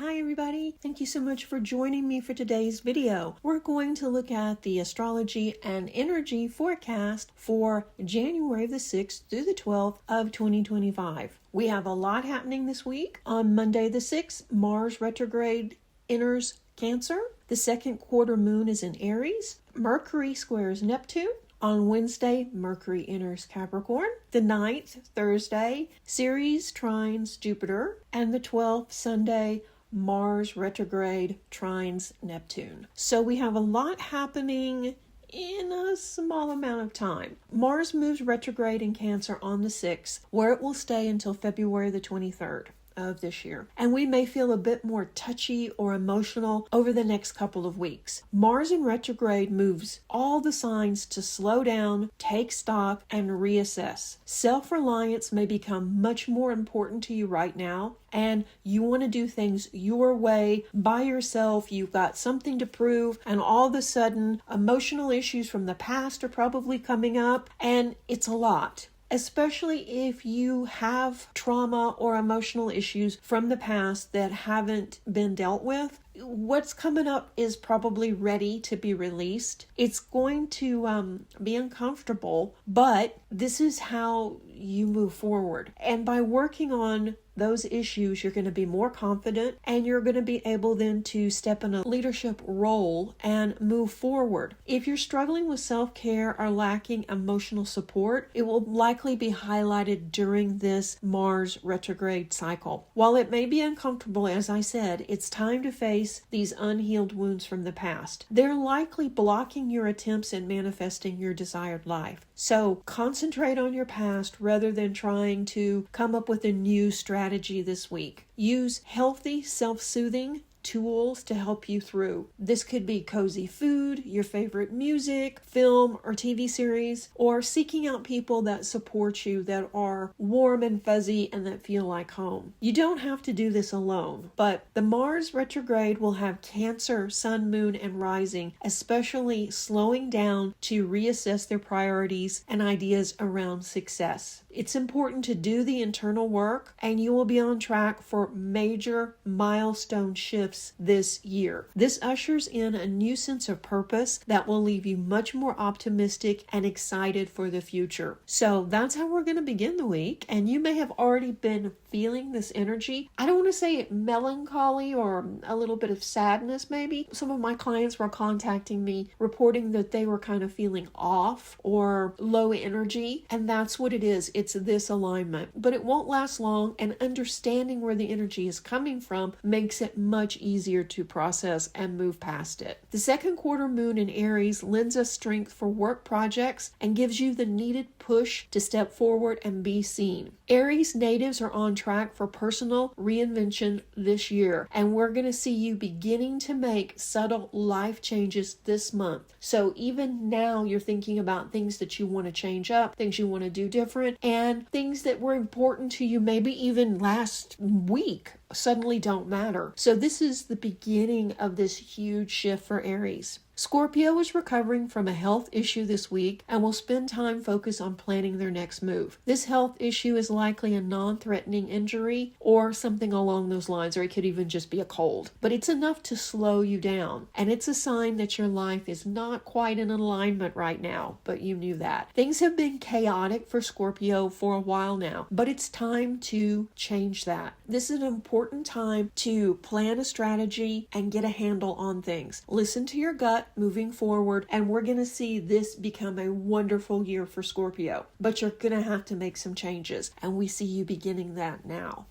Hi everybody, thank you so much for joining me for today's video. We're going to look at the astrology and energy forecast for January the 6th through the 12th of 2025. We have a lot happening this week. On Monday the 6th, Mars retrograde enters Cancer. The second quarter moon is in Aries. Mercury squares Neptune. On Wednesday, Mercury enters Capricorn. The 9th, Thursday, Ceres trines Jupiter. And the 12th, Sunday, Mars retrograde trines Neptune. So we have a lot happening in a small amount of time. Mars moves retrograde in Cancer on the 6th, where it will stay until February the 23rd. Of this year, and we may feel a bit more touchy or emotional over the next couple of weeks. Mars in retrograde moves all the signs to slow down, take stock, and reassess. Self-reliance may become much more important to you right now, and you want to do things your way, by yourself. You've got something to prove, and all of a sudden emotional issues from the past are probably coming up, and it's a lot. Especially if you have trauma or emotional issues from the past that haven't been dealt with. What's coming up is probably ready to be released. It's going to be uncomfortable, but this is how you move forward. And by working on those issues, you're going to be more confident, and you're going to be able then to step in a leadership role and move forward. If you're struggling with self-care or lacking emotional support, it will likely be highlighted during this Mars retrograde cycle. While it may be uncomfortable, as I said, it's time to face these unhealed wounds from the past. They're likely blocking your attempts at manifesting your desired life. So concentrate on your past rather than trying to come up with a new strategy this week. Use healthy, self-soothing tools to help you through. This could be cozy food, your favorite music, film, or TV series, or seeking out people that support you, that are warm and fuzzy and that feel like home. You don't have to do this alone, but the Mars retrograde will have Cancer, Sun, Moon, and Rising, especially slowing down to reassess their priorities and ideas around success. It's important to do the internal work, and you will be on track for major milestone shifts this year. This ushers in a new sense of purpose that will leave you much more optimistic and excited for the future. So that's how we're going to begin the week, and you may have already been feeling this energy. I don't want to say melancholy or a little bit of sadness maybe. Some of my clients were contacting me reporting that they were kind of feeling off or low energy, and that's what it is. It's this alignment, but it won't last long, and understanding where the energy is coming from makes it much easier to process and move past it. The second quarter moon in Aries lends us strength for work projects and gives you the needed push to step forward and be seen. Aries natives are on track for personal reinvention this year, and we're going to see you beginning to make subtle life changes this month. So even now you're thinking about things that you want to change up, things you want to do different, and things that were important to you maybe even last week suddenly don't matter. So this is the beginning of this huge shift for Aries. Scorpio is recovering from a health issue this week and will spend time focused on planning their next move. This health issue is likely a non-threatening injury or something along those lines, or it could even just be a cold. But it's enough to slow you down, and it's a sign that your life is not quite in alignment right now, but you knew that. Things have been chaotic for Scorpio for a while now, but it's time to change that. This is an important time to plan a strategy and get a handle on things. Listen to your gut moving forward, and we're going to see this become a wonderful year for Scorpio. But you're going to have to make some changes, and we see you beginning that now.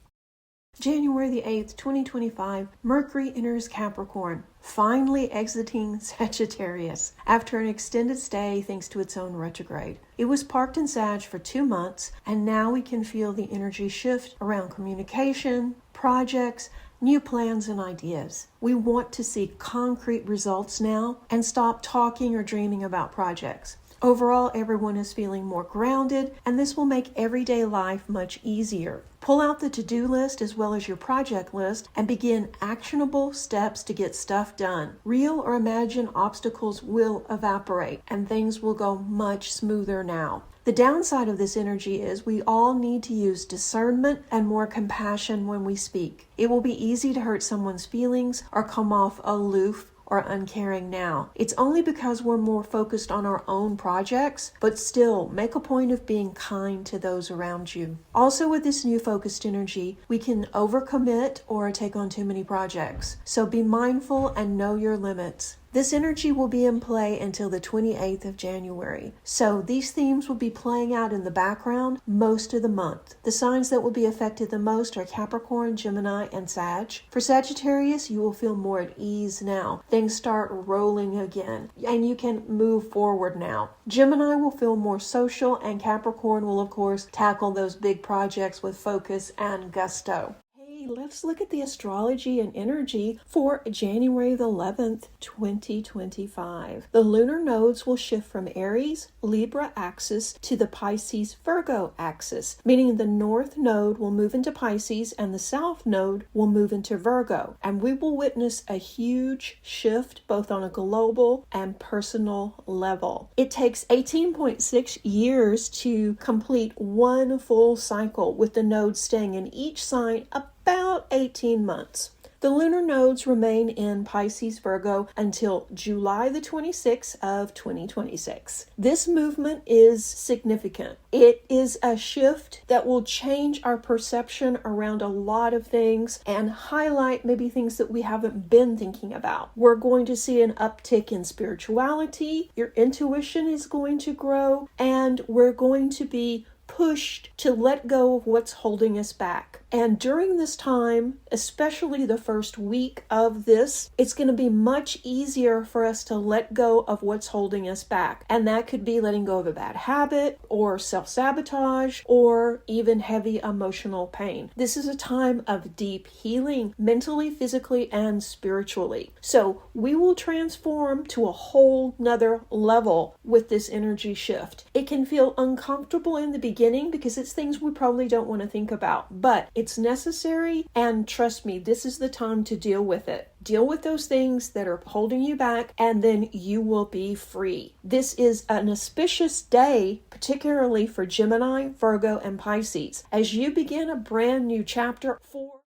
January the 8th, 2025, Mercury enters Capricorn, finally exiting Sagittarius after an extended stay thanks to its own retrograde. It was parked in Sag for 2 months, and now we can feel the energy shift around communication, projects, new plans and ideas. We want to see concrete results now and stop talking or dreaming about projects. Overall, everyone is feeling more grounded, and this will make everyday life much easier. Pull out the to-do list as well as your project list and begin actionable steps to get stuff done. Real or imagined obstacles will evaporate and things will go much smoother now. The downside of this energy is we all need to use discernment and more compassion when we speak. It will be easy to hurt someone's feelings or come off aloof or uncaring now. It's only because we're more focused on our own projects, but still make a point of being kind to those around you. Also, with this new focused energy, we can overcommit or take on too many projects. So be mindful and know your limits. This energy will be in play until the 28th of January. So these themes will be playing out in the background most of the month. The signs that will be affected the most are Capricorn, Gemini, and Sag. For Sagittarius, you will feel more at ease now. Things start rolling again, and you can move forward now. Gemini will feel more social, and Capricorn will, of course, tackle those big projects with focus and gusto. Let's look at the astrology and energy for January the 11th, 2025. The lunar nodes will shift from Aries, Libra axis to the Pisces, Virgo axis, meaning the north node will move into Pisces and the south node will move into Virgo. And we will witness a huge shift both on a global and personal level. It takes 18.6 years to complete one full cycle, with the nodes staying in each sign about 18 months. The lunar nodes remain in Pisces, Virgo until July the 26th of 2026. This movement is significant. It is a shift that will change our perception around a lot of things and highlight maybe things that we haven't been thinking about. We're going to see an uptick in spirituality. Your intuition is going to grow, and we're going to be pushed to let go of what's holding us back. And during this time, especially the first week of this, it's going to be much easier for us to let go of what's holding us back. And that could be letting go of a bad habit or self-sabotage or even heavy emotional pain. This is a time of deep healing, mentally, physically, and spiritually. So we will transform to a whole nother level with this energy shift. It can feel uncomfortable in the beginning because it's things we probably don't want to think about, but it's necessary, and trust me, this is the time to deal with it. Deal with those things that are holding you back, and then you will be free. This is an auspicious day, particularly for Gemini, Virgo, and Pisces, as you begin a brand new chapter for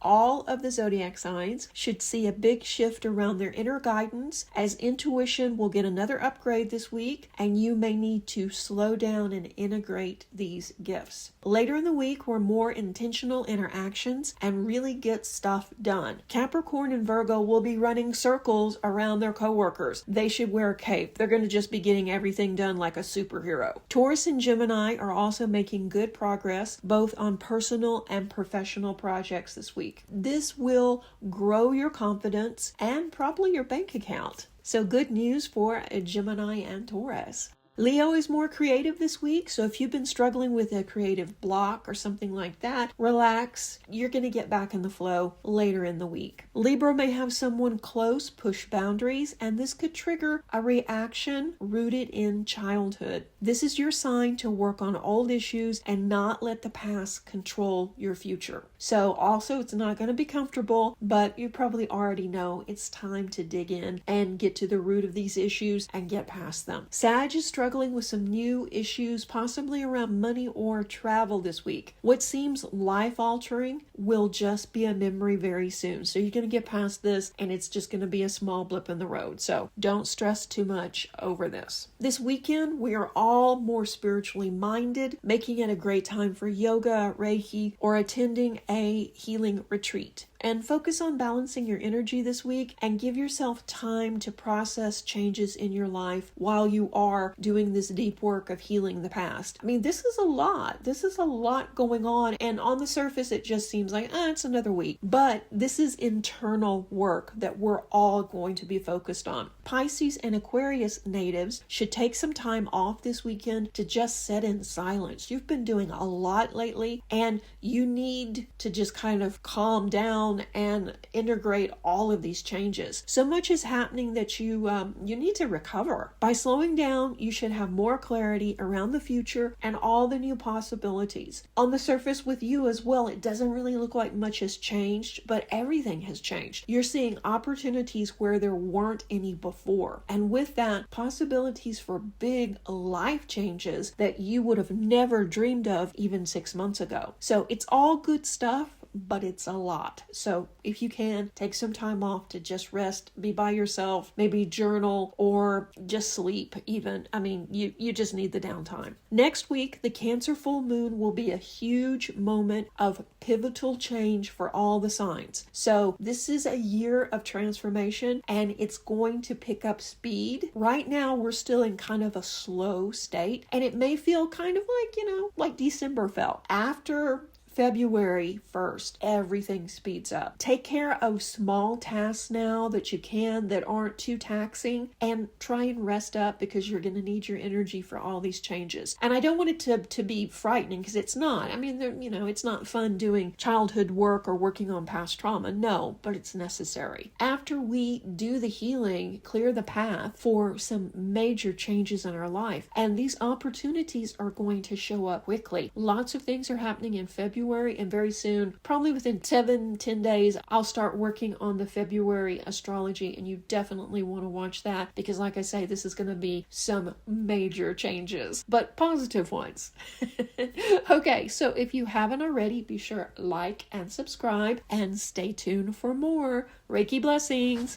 all of the zodiac signs should see a big shift around their inner guidance, as intuition will get another upgrade this week, and you may need to slow down and integrate these gifts. Later in the week, we're more intentional interactions and really get stuff done. Capricorn and Virgo will be running circles around their coworkers. They should wear a cape. They're going to just be getting everything done like a superhero. Taurus and Gemini are also making good progress, both on personal and professional projects this week. This will grow your confidence and probably your bank account. So good news for Gemini and Taurus. Leo is more creative this week, so if you've been struggling with a creative block or something like that, relax. You're going to get back in the flow later in the week. Libra may have someone close push boundaries, and this could trigger a reaction rooted in childhood. This is your sign to work on old issues and not let the past control your future. So also, it's not going to be comfortable, but you probably already know it's time to dig in and get to the root of these issues and get past them. Sag is struggling with some new issues, possibly around money or travel this week. What seems life-altering will just be a memory very soon. So you're going to get past this, and it's just going to be a small blip in the road. So don't stress too much over this. This weekend, we are all more spiritually minded, making it a great time for yoga, Reiki, or attending a healing retreat. And focus on balancing your energy this week and give yourself time to process changes in your life while you are doing doing this deep work of healing the past. I mean, this is a lot. This is a lot going on. And on the surface, it just seems like, it's another week. But this is internal work that we're all going to be focused on. Pisces and Aquarius natives should take some time off this weekend to just sit in silence. You've been doing a lot lately, and you need to just kind of calm down and integrate all of these changes. So much is happening that you need to recover. By slowing down, you should have more clarity around the future and all the new possibilities. On the surface with you as well, it doesn't really look like much has changed, but everything has changed. You're seeing opportunities where there weren't any before. And with that, possibilities for big life changes that you would have never dreamed of even 6 months ago. So it's all good stuff, but it's a lot. So if you can, take some time off to just rest, be by yourself, maybe journal or just sleep even. I mean, you just need the downtime. Next week, the Cancer full moon will be a huge moment of pivotal change for all the signs. So this is a year of transformation, and it's going to pick up speed. Right now, we're still in kind of a slow state, and it may feel kind of like, like December felt. After February 1st, everything speeds up. Take care of small tasks now that you can that aren't too taxing, and try and rest up because you're going to need your energy for all these changes. And I don't want it to be frightening, because it's not. I mean, it's not fun doing childhood work or working on past trauma. No, but it's necessary. After we do the healing, clear the path for some major changes in our life. And these opportunities are going to show up quickly. Lots of things are happening in February, and very soon, probably within 7-10 days, I'll start working on the February astrology, and you definitely want to watch that, because like I say, this is going to be some major changes, but positive ones. Okay, so if you haven't already, be sure like and subscribe, and stay tuned for more Reiki blessings.